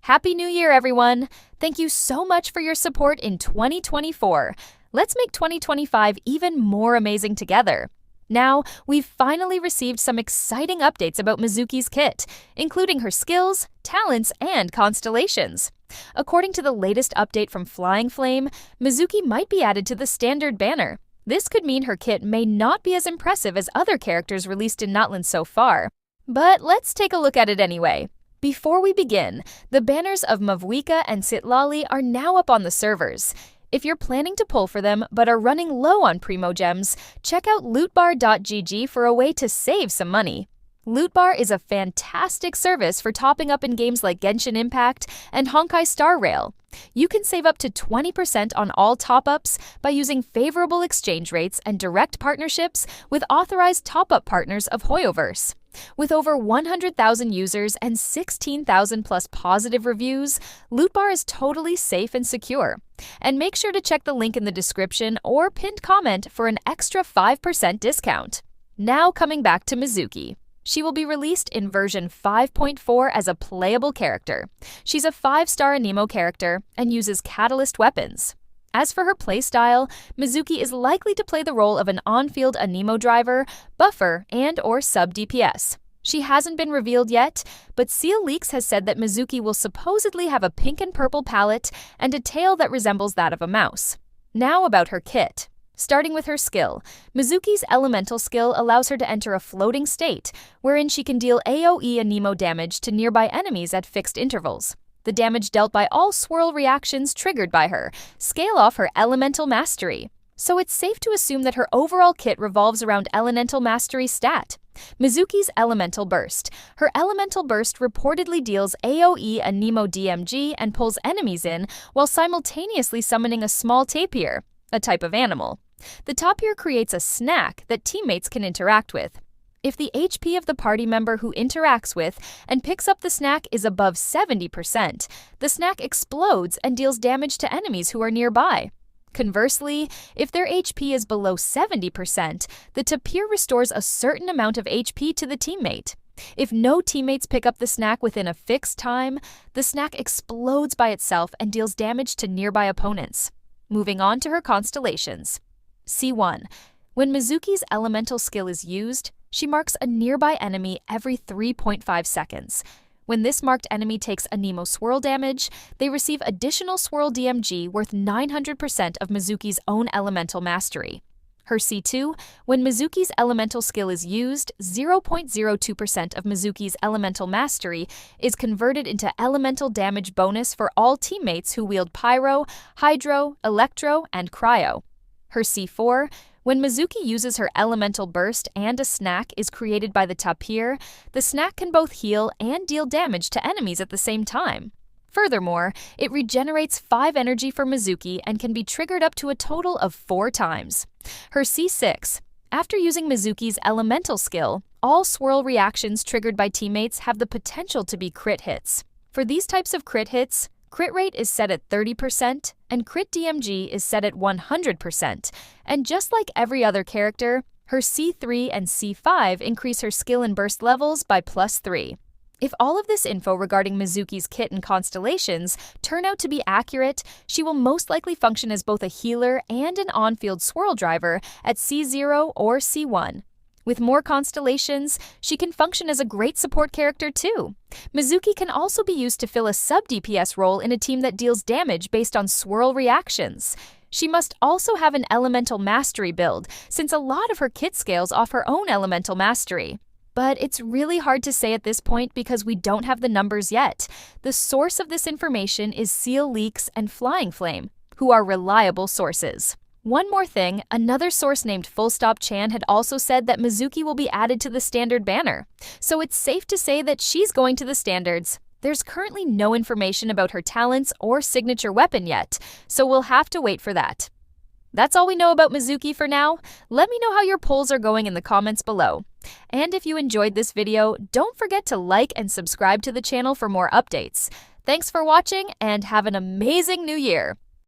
Happy New Year, everyone! Thank you so much for your support in 2024. Let's make 2025 even more amazing together. Now, we've finally received some exciting updates about Mizuki's kit, including her skills, talents, and constellations. According to the latest update from Flying Flame, Mizuki might be added to the standard banner. This could mean her kit may not be as impressive as other characters released in Notland so far. But let's take a look at it anyway. Before we begin, the banners of Mavwika and Sitlali are now up on the servers. If you're planning to pull for them but are running low on Primo Gems, check out lootbar.gg for a way to save some money. Lootbar is a fantastic service for topping up in games like Genshin Impact and Honkai Star Rail. You can save up to 20% on all top-ups by using favorable exchange rates and direct partnerships with authorized top-up partners of Hoyoverse. With over 100,000 users and 16,000 plus positive reviews, Lootbar is totally safe and secure. And make sure to check the link in the description or pinned comment for an extra 5% discount. Now coming back to Mizuki. She will be released in version 5.4 as a playable character. She's a 5-star Anemo character and uses catalyst weapons. As for her playstyle, Mizuki is likely to play the role of an on-field Anemo driver, buffer, and/or sub-DPS. She hasn't been revealed yet, but Seele Leaks has said that Mizuki will supposedly have a pink and purple palette and a tail that resembles that of a mouse. Now about her kit. Starting with her skill, Mizuki's elemental skill allows her to enter a floating state, wherein she can deal AoE Anemo damage to nearby enemies at fixed intervals. The damage dealt by all swirl reactions triggered by her scale off her elemental mastery. So it's safe to assume that her overall kit revolves around elemental mastery stat. Mizuki's elemental burst. Her elemental burst reportedly deals AoE Anemo DMG and pulls enemies in while simultaneously summoning a small tapir, a type of animal. The Tapir creates a snack that teammates can interact with. If the HP of the party member who interacts with and picks up the snack is above 70%, the snack explodes and deals damage to enemies who are nearby. Conversely, if their HP is below 70%, the Tapir restores a certain amount of HP to the teammate. If no teammates pick up the snack within a fixed time, the snack explodes by itself and deals damage to nearby opponents. Moving on to her constellations. C1. When Mizuki's elemental skill is used, she marks a nearby enemy every 3.5 seconds. When this marked enemy takes Anemo swirl damage, they receive additional swirl DMG worth 900% of Mizuki's own elemental mastery. Her C2, when Mizuki's elemental skill is used, 0.02% of Mizuki's elemental mastery is converted into elemental damage bonus for all teammates who wield Pyro, Hydro, Electro, and Cryo. Her C4, when Mizuki uses her elemental burst and a snack is created by the Tapir, the snack can both heal and deal damage to enemies at the same time. Furthermore, it regenerates 5 energy for Mizuki and can be triggered up to a total of 4 times. Her C6. After using Mizuki's elemental skill, all swirl reactions triggered by teammates have the potential to be crit hits. For these types of crit hits, crit rate is set at 30% and crit DMG is set at 100%. And just like every other character, her C3 and C5 increase her skill and burst levels by +3. If all of this info regarding Mizuki's kit and constellations turn out to be accurate, she will most likely function as both a healer and an on-field swirl driver at C0 or C1. With more constellations, she can function as a great support character too. Mizuki can also be used to fill a sub-DPS role in a team that deals damage based on swirl reactions. She must also have an elemental mastery build, since a lot of her kit scales off her own elemental mastery. But it's really hard to say at this point because we don't have the numbers yet. The source of this information is Seele Leaks and Flying Flame, who are reliable sources. One more thing, another source named Chan had also said that Mizuki will be added to the standard banner, so it's safe to say that she's going to the standards. There's currently no information about her talents or signature weapon yet, so we'll have to wait for that. That's all we know about Mizuki for now. Let me know how your polls are going in the comments below. And if you enjoyed this video, don't forget to like and subscribe to the channel for more updates. Thanks for watching and have an amazing new year!